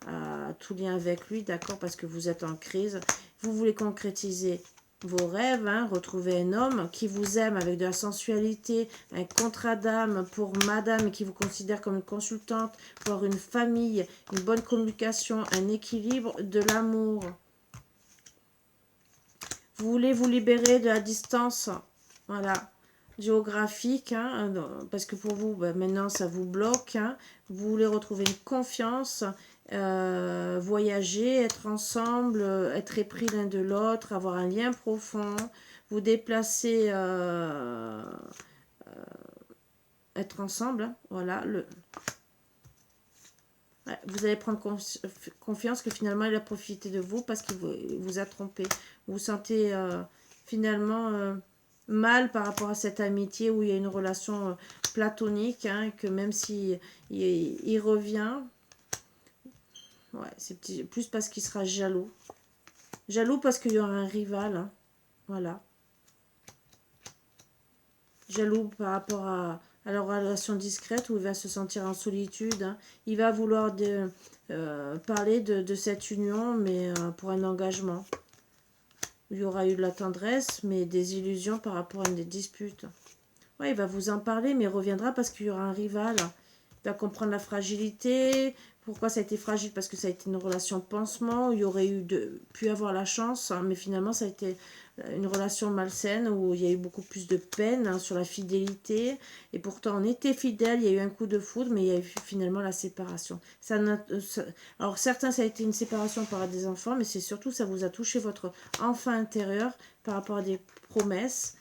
à tout lien avec lui, d'accord, parce que vous êtes en crise. Vous voulez concrétiser vos rêves, hein, retrouver un homme qui vous aime avec de la sensualité, un contrat d'âme pour madame qui vous considère comme une consultante, pour une famille, une bonne communication, un équilibre, de l'amour. Vous voulez vous libérer de la distance, voilà, géographique, hein, parce que pour vous, maintenant, ça vous bloque. Hein. Vous voulez retrouver une confiance, voyager, être ensemble, être épris l'un de l'autre, avoir un lien profond, vous déplacer, être ensemble, hein, voilà. Ouais, vous allez prendre confiance que finalement il a profité de vous parce qu'il vous a trompé. Vous vous sentez finalement mal par rapport à cette amitié où il y a une relation platonique, hein, que même si il revient, ouais, c'est plus parce qu'il sera jaloux. Jaloux parce qu'il y aura un rival, hein, voilà. Jaloux par rapport à leur relation discrète où il va se sentir en solitude. Hein. Il va vouloir parler de cette union, mais pour un engagement. Il y aura eu de la tendresse, mais des illusions par rapport à des disputes. Ouais, il va vous en parler, mais il reviendra parce qu'il y aura un rival. Il va comprendre la fragilité. Pourquoi ça a été fragile? Parce que ça a été une relation pansement, où il y aurait pu avoir la chance, hein, mais finalement ça a été une relation malsaine, où il y a eu beaucoup plus de peine, hein, sur la fidélité. Et pourtant on était fidèles, il y a eu un coup de foudre, mais il y a eu finalement la séparation. Alors certains, ça a été une séparation par des enfants, mais c'est surtout ça vous a touché votre enfant intérieur par rapport à des promesses.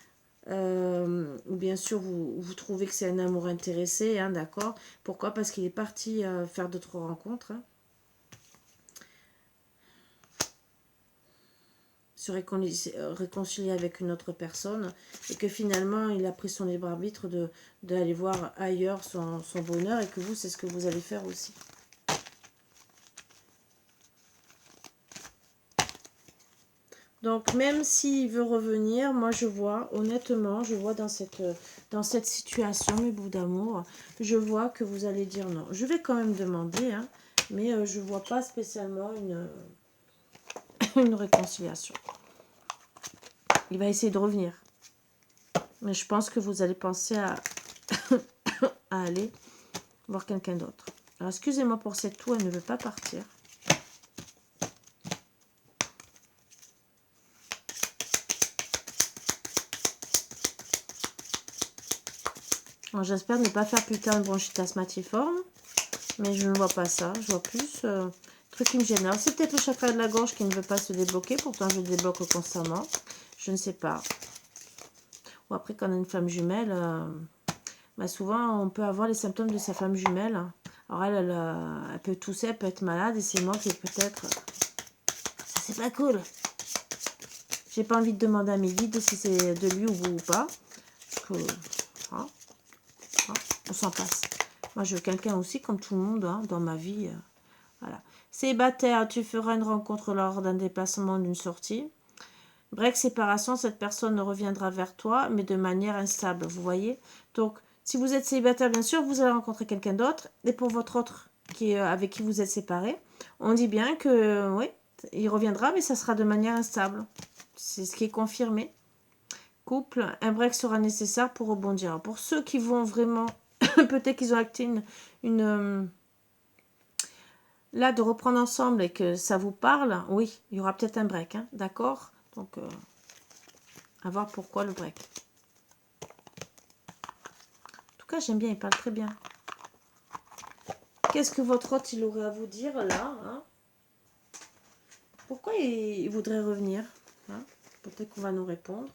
ou bien sûr vous trouvez que c'est un amour intéressé, hein, d'accord. Pourquoi? Parce qu'il est parti faire d'autres rencontres, hein. Se réconcilier avec une autre personne, et que finalement il a pris son libre arbitre d'aller voir ailleurs son bonheur, et que vous, c'est ce que vous allez faire aussi. Donc même s'il veut revenir, moi je vois, honnêtement, je vois dans cette situation, mes bouts d'amour, je vois que vous allez dire non. Je vais quand même demander, hein, mais je ne vois pas spécialement une réconciliation. Il va essayer de revenir. Mais je pense que vous allez penser à aller voir quelqu'un d'autre. Alors excusez-moi pour cette toux, elle ne veut pas partir. J'espère ne pas faire plus tard une bronchite asthmatiforme, mais je ne vois pas ça. Je vois plus truc qui me gêne. Alors c'est peut-être le chakra de la gorge qui ne veut pas se débloquer, pourtant je le débloque constamment. Je ne sais pas. Ou après quand on a une flamme jumelle, bah souvent on peut avoir les symptômes de sa flamme jumelle. Alors elle peut tousser, elle peut être malade, et c'est moi qui peut-être... Ça c'est pas cool. J'ai pas envie de demander à mes guides si c'est de lui ou vous ou pas. Que, hein, on s'en passe. Moi, je veux quelqu'un aussi, comme tout le monde, hein, dans ma vie. Voilà. Célibataire, tu feras une rencontre lors d'un déplacement, d'une sortie. Break, séparation, cette personne reviendra vers toi, mais de manière instable, vous voyez. Donc, si vous êtes célibataire, bien sûr, vous allez rencontrer quelqu'un d'autre. Et pour votre autre, avec qui vous êtes séparé, on dit bien que, oui, il reviendra, mais ça sera de manière instable. C'est ce qui est confirmé. Couple, un break sera nécessaire pour rebondir. Pour ceux qui vont vraiment, peut-être qu'ils ont acté là, de reprendre ensemble et que ça vous parle, oui, il y aura peut-être un break, hein, d'accord. Donc, à voir pourquoi le break. En tout cas, j'aime bien, il parle très bien. Qu'est-ce que votre hôte, il aurait à vous dire, là, hein? Pourquoi il voudrait revenir, hein? Peut-être qu'on va nous répondre.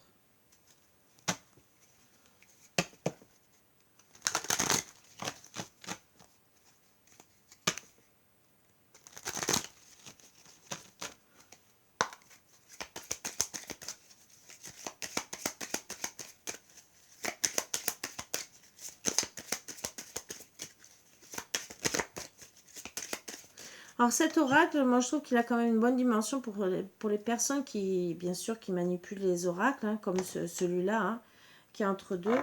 Alors cet oracle, moi je trouve qu'il a quand même une bonne dimension pour les personnes qui, bien sûr, qui manipulent les oracles, hein, comme celui-là, hein, qui est entre deux.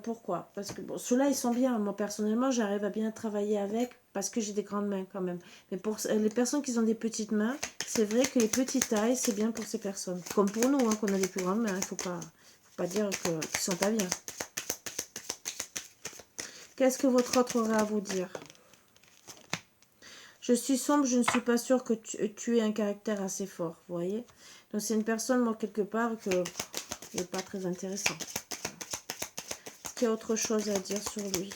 Pourquoi? Parce que bon, ceux-là, ils sont bien. Moi, personnellement, j'arrive à bien travailler avec parce que j'ai des grandes mains quand même. Mais pour les personnes qui ont des petites mains, c'est vrai que les petites tailles, c'est bien pour ces personnes. Comme pour nous, hein, qu'on a des plus grandes mains. Il ne faut pas dire qu'ils ne sont pas bien. Qu'est-ce que votre autre aurait à vous dire? Je suis sombre, je ne suis pas sûre que tu aies un caractère assez fort, vous voyez. Donc c'est une personne, moi, quelque part, que n'est pas très intéressant. Est-ce qu'il y a autre chose à dire sur lui?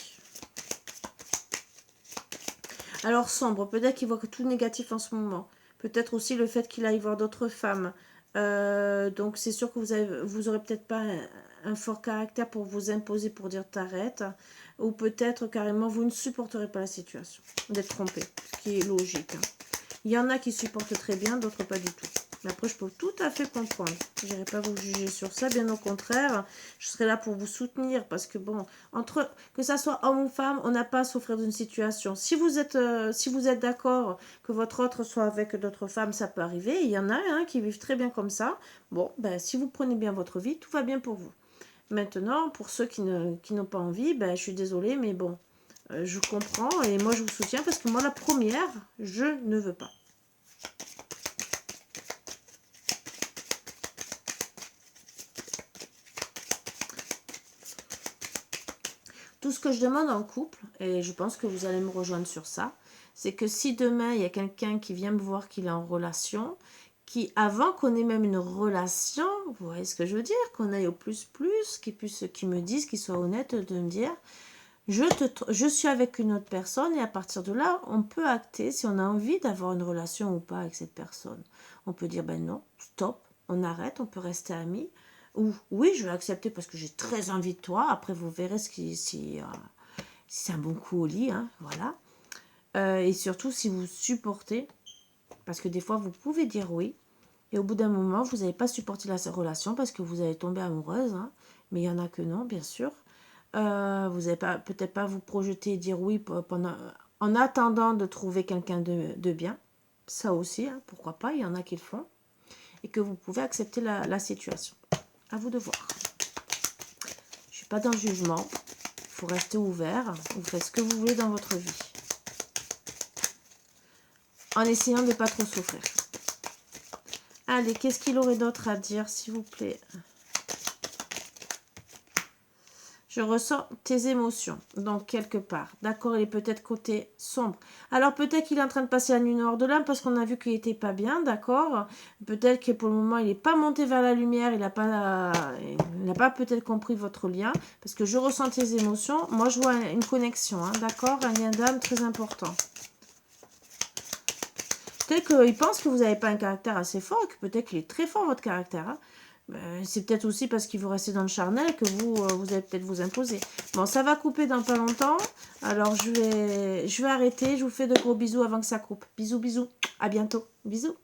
Alors sombre, peut-être qu'il voit que tout négatif en ce moment. Peut-être aussi le fait qu'il aille voir d'autres femmes. Donc c'est sûr que vous aurez peut-être pas un fort caractère pour vous imposer, pour dire t'arrêtes. Ou peut-être carrément vous ne supporterez pas la situation d'être trompé, ce qui est logique, hein. Il y en a qui supportent très bien, d'autres pas du tout. Mais après, je peux tout à fait comprendre. Je n'irai pas vous juger sur ça, bien au contraire. Je serai là pour vous soutenir parce que, bon, que ça soit homme ou femme, on n'a pas à souffrir d'une situation. Si vous êtes d'accord que votre autre soit avec d'autres femmes, ça peut arriver. Il y en a qui vivent très bien comme ça. Bon, ben, si vous prenez bien votre vie, tout va bien pour vous. Maintenant, pour ceux qui n'ont pas envie, ben, je suis désolée, mais bon, je comprends et moi je vous soutiens parce que moi la première, je ne veux pas. Tout ce que je demande en couple, et je pense que vous allez me rejoindre sur ça, c'est que si demain il y a quelqu'un qui vient me voir qu'il est en relation, qui avant qu'on ait même une relation, vous voyez ce que je veux dire, qu'on aille au plus, qui me disent, qui soient honnêtes de me dire, je suis avec une autre personne et à partir de là, on peut acter si on a envie d'avoir une relation ou pas avec cette personne. On peut dire, ben non, stop, on arrête, on peut rester amis. Ou oui, je vais accepter parce que j'ai très envie de toi. Après, vous verrez si c'est un bon coup au lit, hein, voilà. Et surtout, si vous supportez, parce que des fois, vous pouvez dire oui, et au bout d'un moment, vous n'allez pas supporter la relation parce que vous allez tomber amoureuse, hein, mais il y en a que non, bien sûr. Vous n'allez peut-être pas vous projeter et dire oui pendant, en attendant de trouver quelqu'un de bien. Ça aussi, hein, pourquoi pas, il y en a qui le font. Et que vous pouvez accepter la situation. À vous de voir. Je ne suis pas dans le jugement. Il faut rester ouvert. Vous faites ce que vous voulez dans votre vie. En essayant de ne pas trop souffrir. Allez, qu'est-ce qu'il aurait d'autre à dire, s'il vous plaît? Je ressens tes émotions, donc quelque part. D'accord, il est peut-être côté sombre. Alors peut-être qu'il est en train de passer la nuit noire de l'âme parce qu'on a vu qu'il n'était pas bien, d'accord. Peut-être que pour le moment, il n'est pas monté vers la lumière, il n'a pas peut-être compris votre lien. Parce que je ressens tes émotions. Moi, je vois une connexion, hein, d'accord. Un lien d'âme très important. Peut-être qu'il pense que vous n'avez pas un caractère assez fort, et que peut-être qu'il est très fort, votre caractère, hein. C'est peut-être aussi parce qu'il veut rester dans le charnel que vous allez peut-être vous imposer. Bon, ça va couper dans pas longtemps. Alors, je vais arrêter. Je vous fais de gros bisous avant que ça coupe. Bisous, bisous. À bientôt. Bisous.